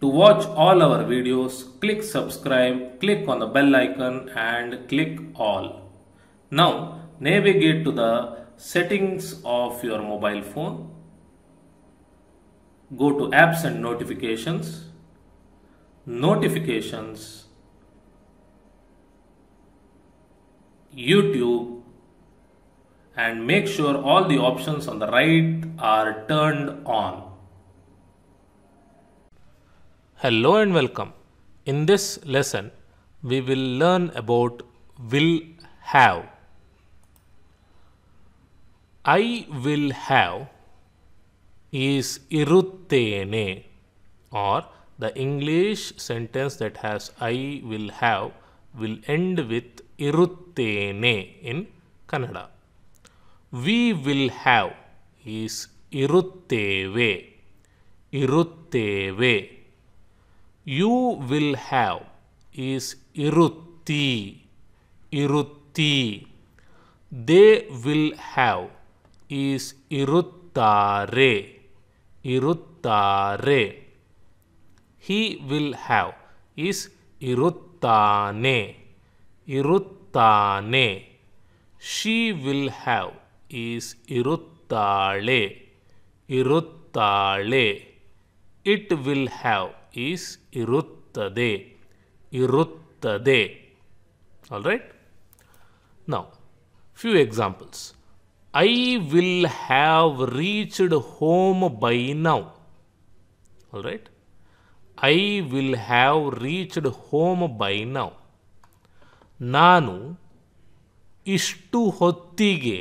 To watch all our videos, click subscribe, click on the bell icon and click all. Now navigate to the settings of your mobile phone. Go to apps and notifications. Notifications. YouTube, and make sure all the options on the right are turned on. Hello and welcome. In this lesson, we will learn about will have. I will have is iruttene, or the English sentence that has I will have will end with iruttene in Kannada. We will have is irutteve, irutteve. You will have is irutti, irutti. They will have is iruttare, iruttare. He will have is iruttane, iruttane. She will have is iruttale, iruttale. It will have is iruttade, iruttade. Alright? Now, few examples. I will have reached home by now. Alright? I will have reached home by now. ನಾನು ಇಷ್ಟು ಹೊತ್ತಿಗೆ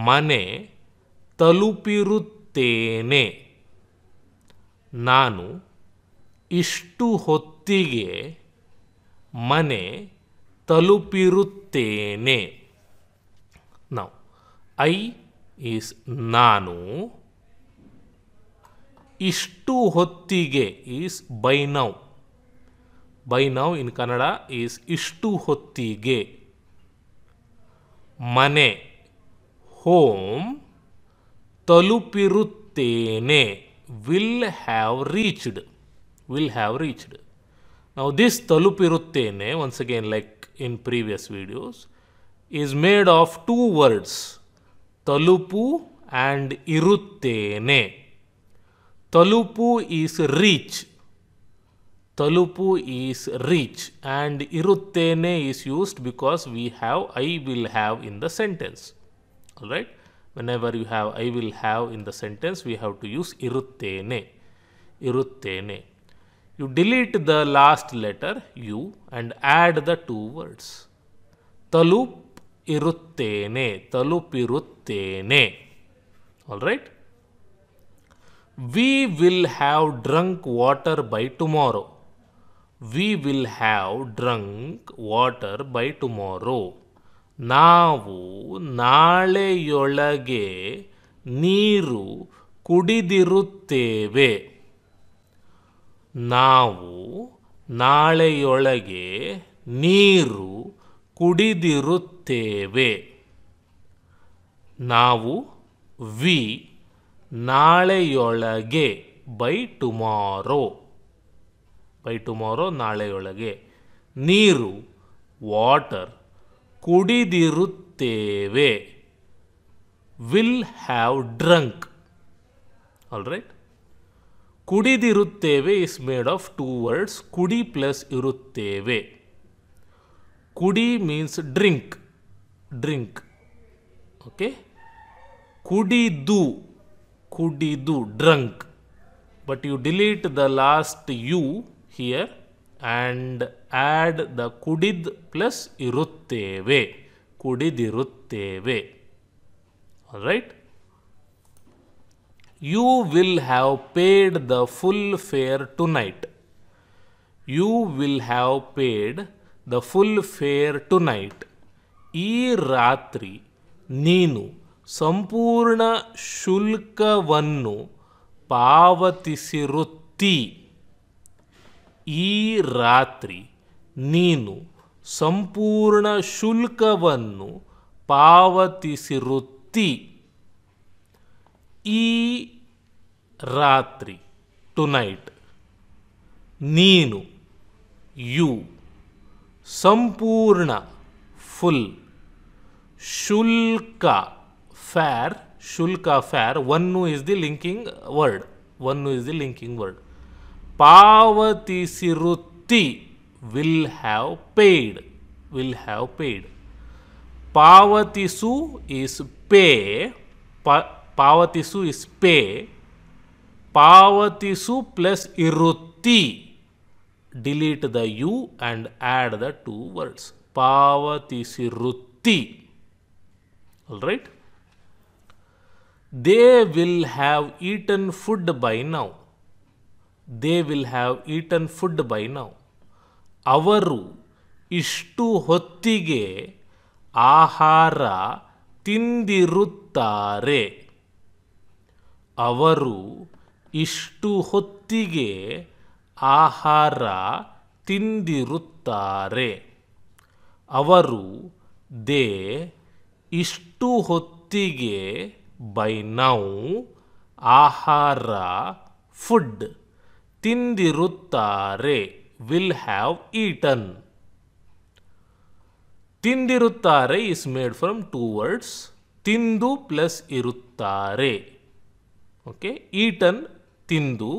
ಮನೆ ತಲುಪಿರುತ್ತೇನೆ. ನಾನು ಇಷ್ಟು ಹೊತ್ತಿಗೆ ಮನೆ ತಲುಪಿರುತ್ತೇನೆ. Now, I is ನಾನು, ಇಷ್ಟು ಹೊತ್ತಿಗೆ is by now. By now in Kannada is ಇಷ್ಟು ಹೊತ್ತಿಗೆ. ಮನೆ home ತಲುಪಿರುತ್ತೇನೆ will have reached, will have reached. Now this talupiruttene, once again like in previous videos, is made of two words, talupu and iruttene. Talupu is reach, talupu is reach, and iruttene is used because we have I will have in the sentence. Alright? Whenever you have I will have in the sentence, we have to use iruttene, iruttene. You delete the last letter U and add the two words. Talup iruttene, talupiruttene. Alright? We will have drunk water by tomorrow. We will have drunk water by tomorrow. ನಾವು ನಾಳೆಯೊಳಗೆ ನೀರು ಕುಡಿದಿರುತ್ತೇವೆ. ನಾವು ನಾಳೆಯೊಳಗೆ ನೀರು ಕುಡಿದಿರುತ್ತೇವೆ. ನಾವು we ನಾಳೆಯೊಳಗೆ ಬೈ ಟುಮಾರೋ, ಬೈ ಟುಮಾರೋ ನಾಳೆಯೊಳಗೆ. ನೀರು ವಾಟರ್ ಕುಡಿದಿರುತ್ತೇವೆ will have drunk. Alright? ಕುಡಿದಿರುತ್ತೇವೆ is made of two words, kudi plus irutteve. Kudi means drink, drink. Okay? Kudidu, kudidu, drunk. But you delete the last u here and add the kudid plus irutteve, kudidirutteve. Alright? You will have paid the full fare tonight. You will have paid the full fare tonight. ಈ ರಾತ್ರಿ ನೀನು ಸಂಪೂರ್ಣ ಶುಲ್ಕವನ್ನು ಪಾವತಿಸಿರುತ್ತಿ. ಈ ರಾತ್ರಿ ನೀನು ಸಂಪೂರ್ಣ ಶುಲ್ಕವನ್ನು ಪಾವತಿಸಿರುತ್ತಿ. ಈ ರಾತ್ರಿ, ಟುನೈಟ್. ನೀನು, ಯು. ಸಂಪೂರ್ಣ, ಫುಲ್. ಶುಲ್ಕ, ಫೇರ್. ಶುಲ್ಕ, ಫೇರ್. ಒನ್ನು ಇಸ್ ದಿ ಲಿಂಕಿಂಗ್ ವರ್ಡ್. ಒನ್ನು ಇಸ್ ದಿ ಲಿಂಕಿಂಗ್ ವರ್ಡ್. ಪಾವತಿಸಿರುತ್ತಿ, will have paid. Will have paid. ಪಾವತಿಸು is pay. ಪಾವತಿಸು is pay. ಪಾವತಿಸು ಪ್ಲಸ್ ಇರುತ್ತಿ. Delete the u and add the two words. ಪಾವತಿಸಿರುತ್ತಿ. Alright? They will have eaten food by now. They will have eaten food by now. ಅವರು ಇಷ್ಟು ಹೊತ್ತಿಗೆ ಆಹಾರ ತಿಂದಿರುತ್ತಾರೆ. ಅವರು ಇಷ್ಟು ಹೊತ್ತಿಗೆ ಆಹಾರ ತಿಂದಿರುತ್ತಾರೆ. ಅವರು ದೇ ಇಷ್ಟು ಹೊತ್ತಿಗೆ ಬೈ ನೌ ಆಹಾರ ಫುಡ್ ತಿಂದಿರುತ್ತಾರೆ. Will have eaten. ತಿಂದಿರುತ್ತಾರೆ is made from two words. ತಿಂದು ಪ್ಲಸ್ ಇರುತ್ತಾರೆ. ಓಕೆ, ಈಟನ್ ತಿಂದು.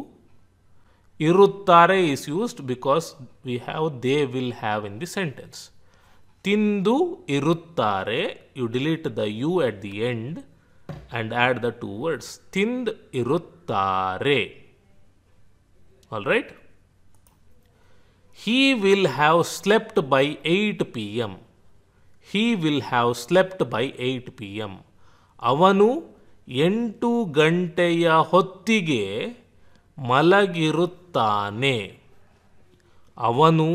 ಇರುತ್ತಾರೆ is used because we have they will have in the sentence. ತಿಂದು ಇರುತ್ತಾರೆ, you delete the u at the end and add the two words. ತಿಂದ್ ಇರುತ್ತಾರೆ. Alright? He will have slept by 8 p.m. He will have slept by 8 p.m. ಅವನು 8 ಗಂಟೆಯ ಹೊತ್ತಿಗೆ ಮಲಗಿರುತ್ತಾನೆ. ಅವನು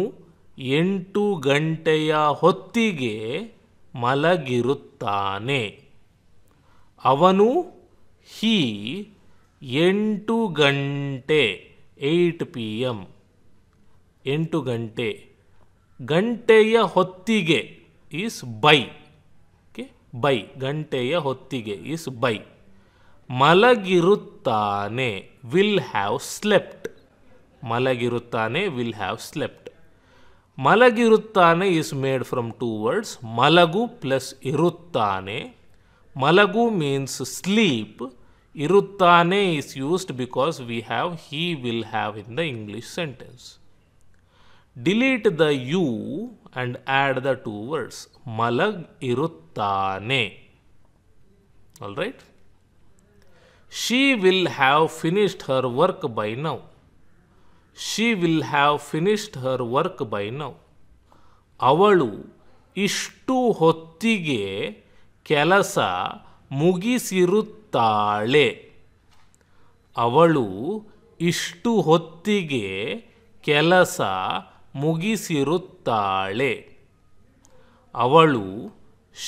8 ಗಂಟೆಯ ಹೊತ್ತಿಗೆ ಮಲಗಿರುತ್ತಾನೆ. ಅವನು he 8 ಗಂಟೆ 8 p.m. 8 ಗಂಟೆ. ಗಂಟೆಯ ಹೊತ್ತಿಗೆ ಈಸ್ ಬೈ. Okay, bye. ಗಂಟೆಯ ಹೊತ್ತಿಗೆ ಈಸ್ ಬೈ. ಮಲಗಿರುತ್ತಾನೆ ವಿಲ್ ಹ್ಯಾವ್ ಸ್ಲೆಪ್ಟ್. ಮಲಗಿರುತ್ತಾನೆ ವಿಲ್ ಹ್ಯಾವ್ ಸ್ಲೆಪ್ಟ್. ಮಲಗಿರುತ್ತಾನೆ is made from two words. ಮಲಗು ಪ್ಲಸ್ ಇರುತ್ತಾನೆ. ಮಲಗು ಮೀನ್ಸ್ ಸ್ಲೀಪ್. ಇರುತ್ತಾನೆ is used because we have he will have in the English sentence. Delete the u and add the two words. ಮಲಗ್ ಇರುತ್ತಾನೆ. Alright? She will have finished her work by now. She will have finished her work by now. ಅವಳು ಇಷ್ಟು ಹೊತ್ತಿಗೆ ಕೆಲಸ ಮುಗಿಸಿರುತ್ತಾಳೆ. ಅವಳು ಇಷ್ಟು ಹೊತ್ತಿಗೆ ಕೆಲಸ ಮುಗಿಸಿರುತ್ತಾಳೆ. ಅವಳು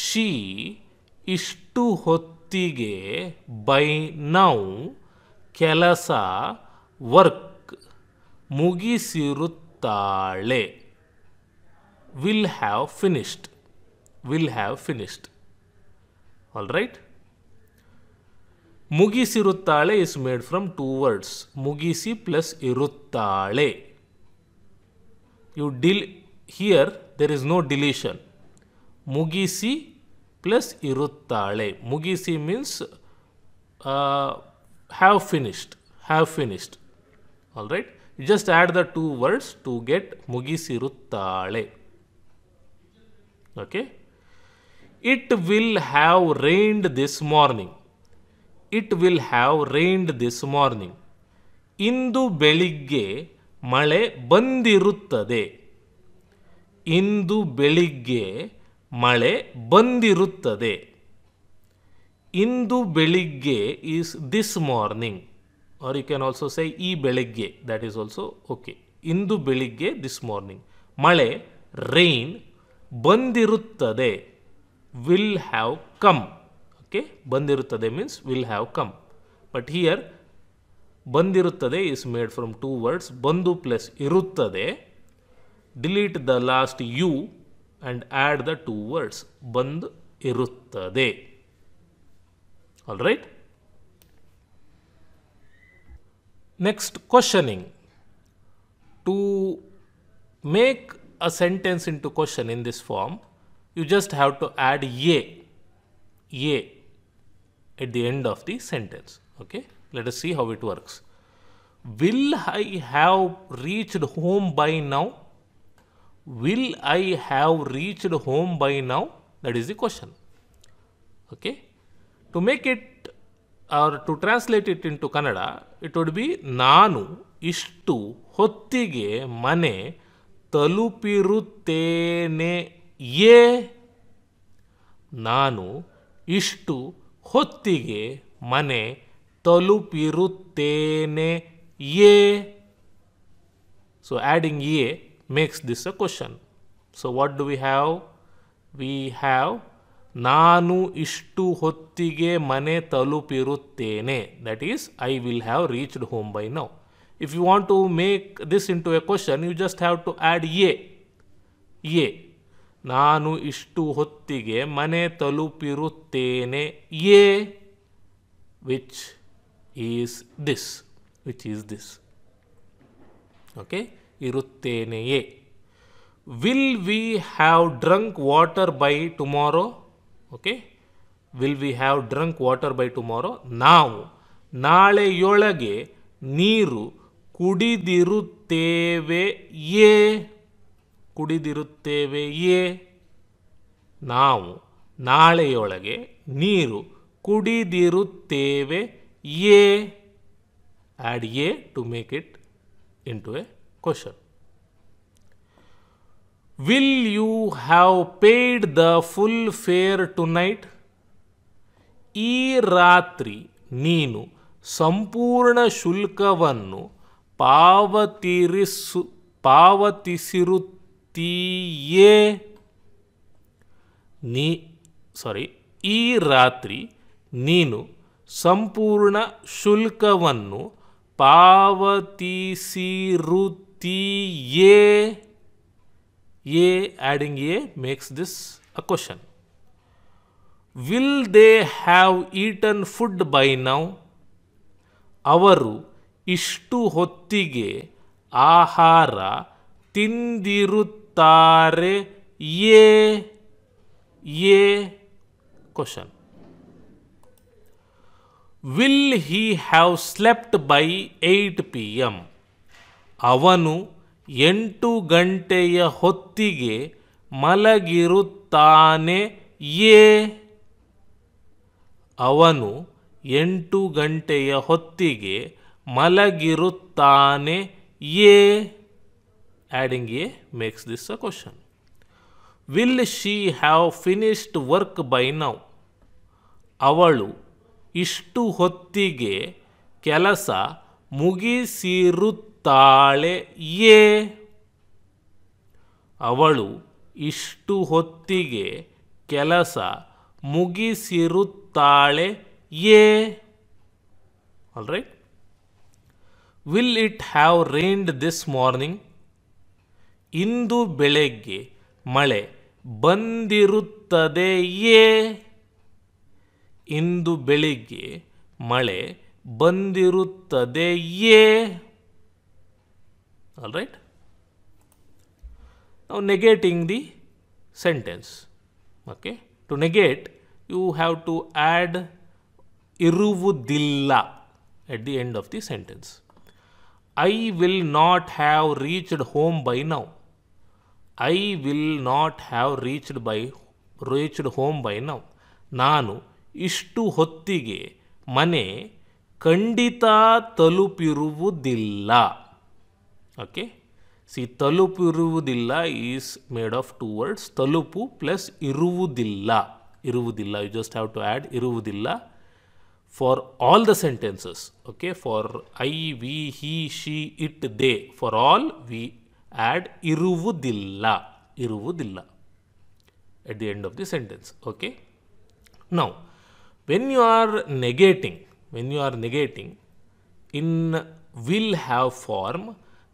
ಶಿ ಇಷ್ಟು ಹೊತ್ತಿಗೆ ಬೈ ನೌ ಕೆಲಸ ವರ್ಕ್ ಮುಗಿಸಿರುತ್ತಾಳೆ. Will have finished. Will have finished. All right. ಮುಗಿಸಿರುತ್ತಾಳೆ is made from two words. ಮುಗಿಸಿ ಪ್ಲಸ್ ಇರುತ್ತಾಳೆ. Here there is no deletion. ಮುಗಿಸಿ ಪ್ಲಸ್ ಇರುತ್ತಾಳೆ. ಮುಗಿಸಿ means have finished. Have finished. Alright? You just add the two words to get ಮುಗಿಸಿರುತ್ತಾಳೆ. Okay? It will have rained this morning. It will have rained this morning. ಇಂದು ಬೆಳಿಗ್ಗೆ ಮಳೆ ಬಂದಿರುತ್ತದೆ. ಇಂದು ಬೆಳಿಗ್ಗೆ ಮಳೆ ಬಂದಿರುತ್ತದೆ. ಇಂದು ಬೆಳಿಗ್ಗೆ is this morning, or you can also say ಈ ಬೆಳಿಗ್ಗೆ, that is also okay. ಇಂದು ಬೆಳಿಗ್ಗೆ this morning. ಮಳೆ rain ಬಂದಿರುತ್ತದೆ will have come. Okay, ಬಂದಿರುತ್ತದೆ means will have come. But here ಬಂದಿರುತ್ತದೆ is made from two words. ಬಂದು plus ಇರುತ್ತದೆ. Delete the last u and add the two words. ಬಂದು ಇರುತ್ತದೆ. Alright? Next, questioning. to make a sentence into question in this form, you just have to add a at the end of the sentence. Okay, let us see how it works. Will I have reached home by now? Will I have reached home by now? That is the question. Okay, to make it or to translate it into Kannada, it would be ನಾನು ಇಷ್ಟು ಹೊತ್ತಿಗೆ ಮನೆ ತಲುಪಿರುತ್ತೇನೆಯೇ. ನಾನು ಇಷ್ಟು ಹೊತ್ತಿಗೆ ಮನೆ ತಲುಪಿರುತ್ತೇನೆಯೇ. So adding a makes this a question. So what do we have? We have ನಾನು ಇಷ್ಟು ಹೊತ್ತಿಗೆ ಮನೆ ತಲುಪಿರುತ್ತೇನೆ. That is, I will have reached home by now. If you want to make this into a question, you just have to add a. ನಾನು ಇಷ್ಟು ಹೊತ್ತಿಗೆ ಮನೆ ತಲುಪಿರುತ್ತೇನೆ ಎ, which is this. Okay, ಇರುತ್ತೇನೆಯೇ. Will we have drunk water by tomorrow? Okay, will we have drunk water by tomorrow? ನಾವು ನಾಳೆಯೊಳಗೆ ನೀರು ಕುಡಿದಿರುತ್ತೇವೆಯೇ. ನಾವು ನಾಳೆಯೊಳಗೆ ನೀರು ಕುಡಿದಿರುತ್ತೇವೆಯೇ. Add a to make it into a question. Will you have paid the full fare tonight? ಈ ರಾತ್ರಿ ನೀನು ಸಂಪೂರ್ಣ ಶುಲ್ಕವನ್ನು ಪಾವತಿಸಿರುತ್ತೀಯೇ. ಈ ರಾತ್ರಿ ನೀನು ಸಂಪೂರ್ಣ ಶುಲ್ಕವನ್ನು ಪಾವತಿಸಿರುತ್ತೀಯೇ. Adding a makes this a question. Will they have eaten food by now? ಅವರು ಇಷ್ಟು ಹೊತ್ತಿಗೆ ಆಹಾರ ತಿಂದಿರುತ್ತಾರೆಯೇ. Question. Will he have slept by 8 p.m? ಅವನು 8 ಗಂಟೆಯ ಹೊತ್ತಿಗೆ ಮಲಗಿರುತ್ತಾನೆಯೇ. ಅವನು 8 ಗಂಟೆಯ ಹೊತ್ತಿಗೆ ಮಲಗಿರುತ್ತಾನೆಯೇ. Adding a makes this a question. Will she have finished work by now? ಅವಳು ಇಷ್ಟು ಹೊತ್ತಿಗೆ ಕೆಲಸ ಮುಗಿಸಿರುತ್ತಾಳೆಯೇ. ಅವಳು ಇಷ್ಟು ಹೊತ್ತಿಗೆ ಕೆಲಸ ಮುಗಿಸಿರುತ್ತಾಳೆಯೇ. All right. Will it have rained this morning? ಇಂದು ಬೆಳಗ್ಗೆ ಮಳೆ ಬಂದಿರುತ್ತದೆಯೇ. ಇಂದು ಬೆಳಿಗ್ಗೆ ಮಳೆ ಬಂದಿರುತ್ತದೆಯೇ. All right. Now negating the sentence. Okay. To negate, you have to add iruvudilla at the end of the sentence. I will not have reached home by now. I will not have reached home by now. ನಾನು ಇಷ್ಟು ಹೊತ್ತಿಗೆ ಮನೆ ಖಂಡಿತ ತಲುಪಿರುವುದಿಲ್ಲ. Okay. See, ತಲುಪಿರುವುದಿಲ್ಲ is made of two words. ತಲುಪು plus ಇರುವುದಿಲ್ಲ. You just have to add ಇರುವುದಿಲ್ಲ for all the sentences. Okay. For I, we, he, she, it, they. For all we add ಇರುವುದಿಲ್ಲ at the end of the sentence. Okay. Now, when you are negating in will have form,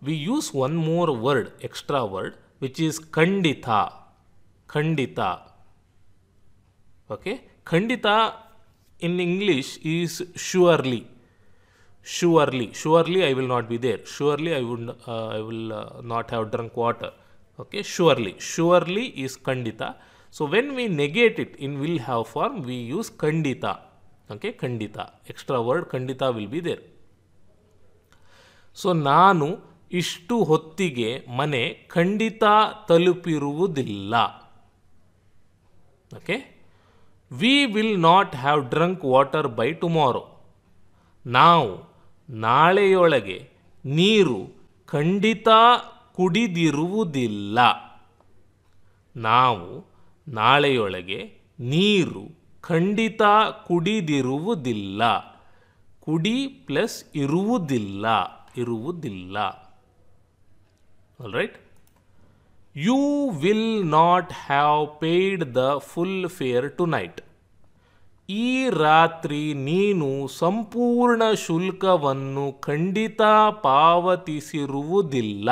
we use one more word, extra word, which is khandita. Okay. Khandita in English is surely. surely. Surely I will not be there. Surely I will not have drunk water. Okay, surely. Surely is kandita. So when we negate it in will have form, we use kandita. Okay, kandita. Extra word kandita will be there. So ನಾನು ಇಷ್ಟು ಹೊತ್ತಿಗೆ ಮನೆ ಖಂಡಿತ ತಲುಪಿರುವುದಿಲ್ಲ. Okay, we will not have drunk water by tomorrow. ನಾವು ನಾಳೆಯೊಳಗೆ ನೀರು ಖಂಡಿತ ಕುಡಿದಿರುವುದಿಲ್ಲ. ನಾವು ನಾಳೆಯೊಳಗೆ ನೀರು ಖಂಡಿತ ಕುಡಿದಿರುವುದಿಲ್ಲ. ಕುಡಿ ಪ್ಲಸ್ ಇರುವುದಿಲ್ಲ, ಇರುವುದಿಲ್ಲ. All right. You will not have paid the full fare tonight. ಈ ರಾತ್ರಿ ನೀನು ಸಂಪೂರ್ಣ ಶುಲ್ಕವನ್ನು ಖಂಡಿತ ಪಾವತಿಸಿರುವುದಿಲ್ಲ.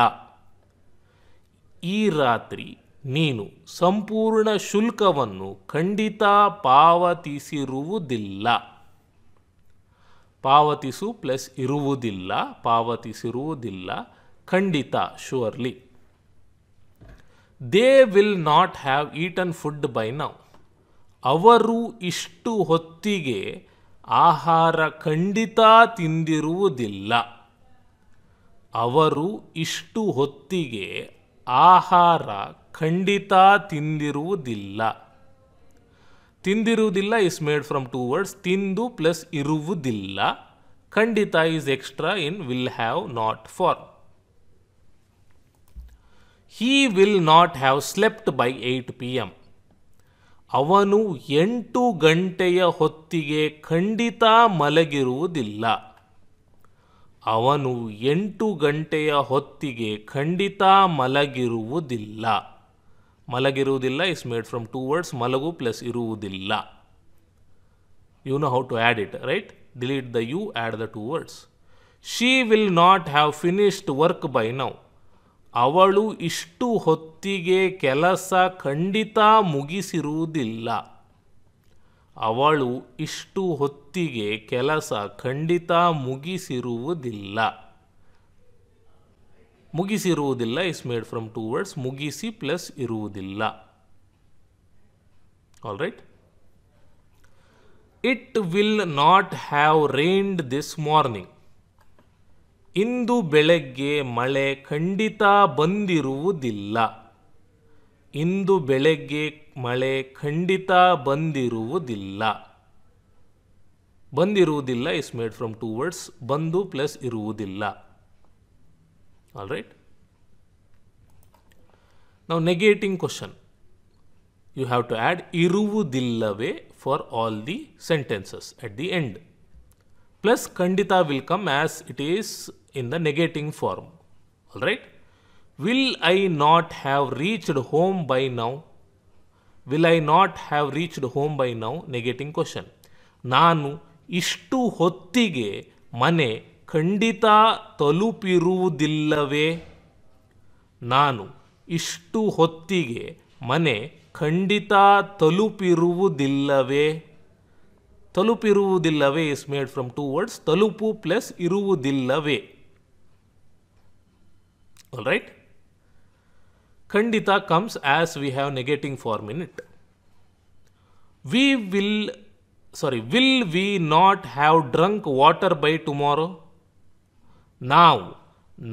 ಈ ರಾತ್ರಿ ನೀನು ಸಂಪೂರ್ಣ ಶುಲ್ಕವನ್ನು ಖಂಡಿತ ಪಾವತಿಸಿರುವುದಿಲ್ಲ. ಪಾವತಿಸು ಪ್ಲಸ್ ಇರುವುದಿಲ್ಲ, ಪಾವತಿಸಿರುವುದಿಲ್ಲ. ಖಂಡಿತ, surely. They will not have eaten food by now. ಅವರು ಇಷ್ಟು ಹೊತ್ತಿಗೆ ಆಹಾರ ಖಂಡಿತ ತಿಂದಿರುವುದಿಲ್ಲ. ಅವರು ಇಷ್ಟು ಹೊತ್ತಿಗೆ ಆಹಾರ ಖಂಡಿತ ತಿಂದಿರುವುದಿಲ್ಲ. ತಿಂದಿರುವುದಿಲ್ಲ is made from two words. ತಿಂದು ಪ್ಲಸ್ ಇರುವುದಿಲ್ಲ. ಖಂಡಿತ is extra in will have not form. He will not have slept by 8 p.m. ಅವನು 8 ಗಂಟೆಯ ಹೊತ್ತಿಗೆ ಖಂಡಿತ ಮಲಗಿರುವುದಿಲ್ಲ. ಅವನು 8 ಗಂಟೆಯ ಹೊತ್ತಿಗೆ ಖಂಡಿತ ಮಲಗಿರುವುದಿಲ್ಲ. ಮಲಗಿರುವುದಿಲ್ಲ is made from two words. ಮಲಗು ಪ್ಲಸ್ ಇರುವುದಿಲ್ಲ. You know how to add it, right? Delete the you, add the two words. She will not have finished work by now. ಅವಳು ಇಷ್ಟು ಹೊತ್ತಿಗೆ ಕೆಲಸ ಖಂಡಿತ ಮುಗಿಸಿರುವುದಿಲ್ಲ. ಅವಳು ಇಷ್ಟು ಹೊತ್ತಿಗೆ ಕೆಲಸ ಖಂಡಿತ ಮುಗಿಸಿರುವುದಿಲ್ಲ. ಮುಗಿಸಿರುವುದಿಲ್ಲ is made from two words. ಮುಗಿಸಿ ಪ್ಲಸ್ ಇರುವುದಿಲ್ಲ. All right. It will not have rained this morning. ಇಂದು ಬೆಳಗ್ಗೆ ಮಳೆ ಖಂಡಿತ ಬಂದಿರುವುದಿಲ್ಲ. ಇಂದು ಬೆಳಗ್ಗೆ ಮಳೆ ಖಂಡಿತ ಬಂದಿರುವುದಿಲ್ಲ. ಬಂದಿರುವುದಿಲ್ಲ is made from two words. ಬಂದು ಪ್ಲಸ್ ಇರುವುದಿಲ್ಲ. All right. Now negating question. You have to add iruvudillave for all the sentences at the end. Plus kandita will come as it is in the negating form. All right. Will I not have reached home by now? Will I not have reached home by now? Negating question. ನಾನು ಇಷ್ಟು ಹೊತ್ತಿಗೆ ಮನೆ ಖಂಡಿತ ತಲುಪಿರುವುದಿಲ್ಲವೇ? ನಾನು ಇಷ್ಟು ಹೊತ್ತಿಗೆ ಮನೆ ಖಂಡಿತ ತಲುಪಿರುವುದಿಲ್ಲವೇ? ತಲುಪಿರುವುದಿಲ್ಲವೇ is made from two words. ತಲುಪು ಪ್ಲಸ್ ಇರುವುದಿಲ್ಲವೇ. All right. ಖಂಡಿತ comes as we have negating form in it. Will we not have drunk water by tomorrow? ನಾವು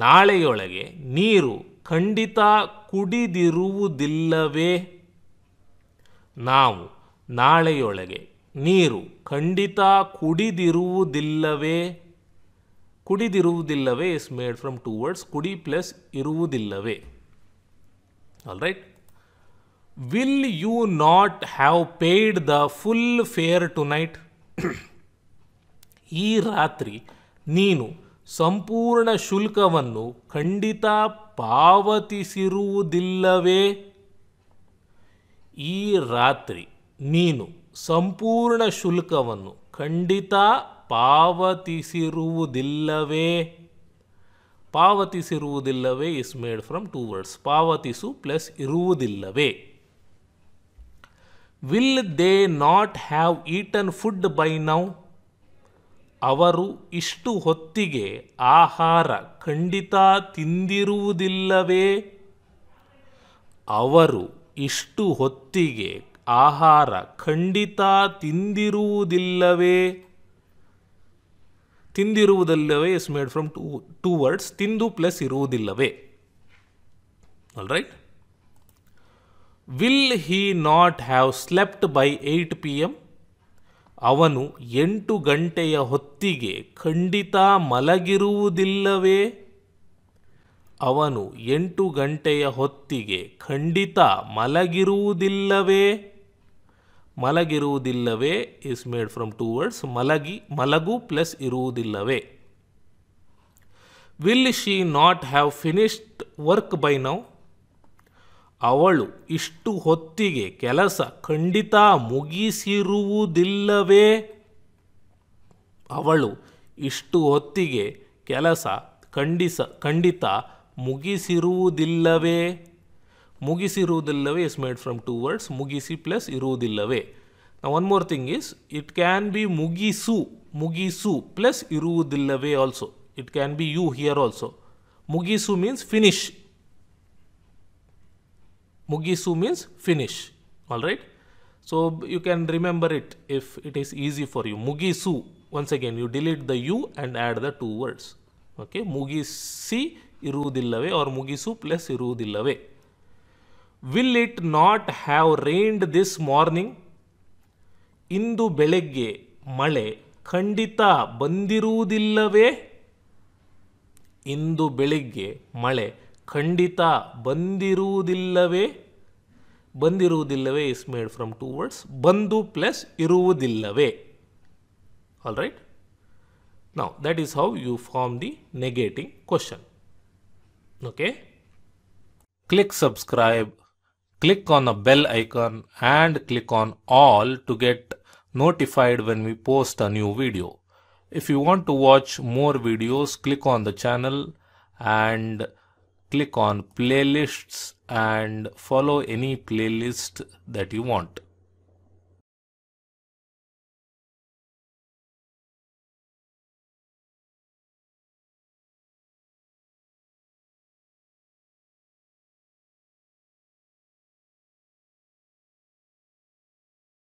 ನಾಳೆಯೊಳಗೆ ನೀರು ಖಂಡಿತ ಕುಡಿದಿರುವುದಿಲ್ಲವೇ? ನಾವು ನಾಳೆಯೊಳಗೆ ನೀರು ಖಂಡಿತ ಕುಡಿದಿರುವುದಿಲ್ಲವೇ? ಕುಡಿದಿರುವುದಿಲ್ಲವೇ is made from two words. ಕುಡಿ ಪ್ಲಸ್ ಇರುವುದಿಲ್ಲವೇ. All right. Will you not have paid the full fare tonight? ಈ ರಾತ್ರಿ ನೀನು ಸಂಪೂರ್ಣ ಶುಲ್ಕವನ್ನು ಖಂಡಿತ ಪಾವತಿಸಿರುವುದಿಲ್ಲವೇ? ಈ ರಾತ್ರಿ ನೀನು ಸಂಪೂರ್ಣ ಶುಲ್ಕವನ್ನು ಖಂಡಿತ ಪಾವತಿಸಿರುವುದಿಲ್ಲವೇ? ಪಾವತಿಸಿರುವುದಿಲ್ಲವೇ is made from two words. ಪಾವತಿಸು ಪ್ಲಸ್ ಇರುವುದಿಲ್ಲವೇ. Will they not have eaten food by now? ಅವರು ಇಷ್ಟು ಹೊತ್ತಿಗೆ ಆಹಾರ ಖಂಡಿತ ತಿಂದಿರುವುದಿಲ್ಲವೇ? ಅವರು ಇಷ್ಟು ಹೊತ್ತಿಗೆ ಆಹಾರ ಖಂಡಿತ ತಿಂದಿರುವುದಿಲ್ಲವೇ? ತಿಂದಿರುವುದಿಲ್ಲವೇ is made from two words, ತಿಂದು plus ಇರುವುದಿಲ್ಲವೇ. Alright. Will he not have slept by 8 p.m? ಅವನು 8 ಗಂಟೆಯ ಹೊತ್ತಿಗೆ ಖಂಡಿತ ಮಲಗಿರುವುದಿಲ್ಲವೇ? ಅವನು 8 ಗಂಟೆಯ ಹೊತ್ತಿಗೆ ಖಂಡಿತ ಮಲಗಿರುವುದಿಲ್ಲವೇ? ಮಲಗಿರುವುದಿಲ್ಲವೇ is made from two words, ಮಲಗು ಪ್ಲಸ್ ಇರುವುದಿಲ್ಲವೇ. Will she not have finished work by now? ಅವಳು ಇಷ್ಟು ಹೊತ್ತಿಗೆ ಕೆಲಸ ಖಂಡಿತ ಮುಗಿಸಿರುವುದಿಲ್ಲವೇ? ಅವಳು ಇಷ್ಟು ಹೊತ್ತಿಗೆ ಕೆಲಸ ಖಂಡಿತ ಮುಗಿಸಿರುವುದಿಲ್ಲವೇ? ಮುಗಿಸಿರುವುದಿಲ್ಲವೇ is made from two words, ಮುಗಿಸಿ ಪ್ಲಸ್ ಇರುವುದಿಲ್ಲವೇ. Now one more thing is, it can be ಮುಗಿಸು ಪ್ಲಸ್ ಇರುವುದಿಲ್ಲವೇ also. It can be you here also. ಮುಗಿಸು means finish. Mugisu means finish. Alright. So you can remember it if it is easy for you. Mugisu. Once again you delete the u and add the two words. Okay. Mugisi irudillave or mugisu plus irudillave. Will it not have rained this morning? Indu ಬೆಳಗ್ಗೆ ಮಳೆ ಖಂಡಿತ ಬಂದಿರುವುದಿಲ್ಲವೇ? ಇಂದು ಬೆಳಗ್ಗೆ ಮಳೆ ಖಂಡಿತ ಬಂದಿರುವುದಿಲ್ಲವೇ? ಬಂದಿರುವುದಿಲ್ಲವೇ is made from two words, ಬಂದು plus ಇರುವುದಿಲ್ಲವೇ. Alright. Now that is how you form the negating question. Okay. Click subscribe, click on the bell icon and click on all to get notified when we post a new video. If you want to watch more videos, click on the channel and click on playlists and follow any playlist that you want.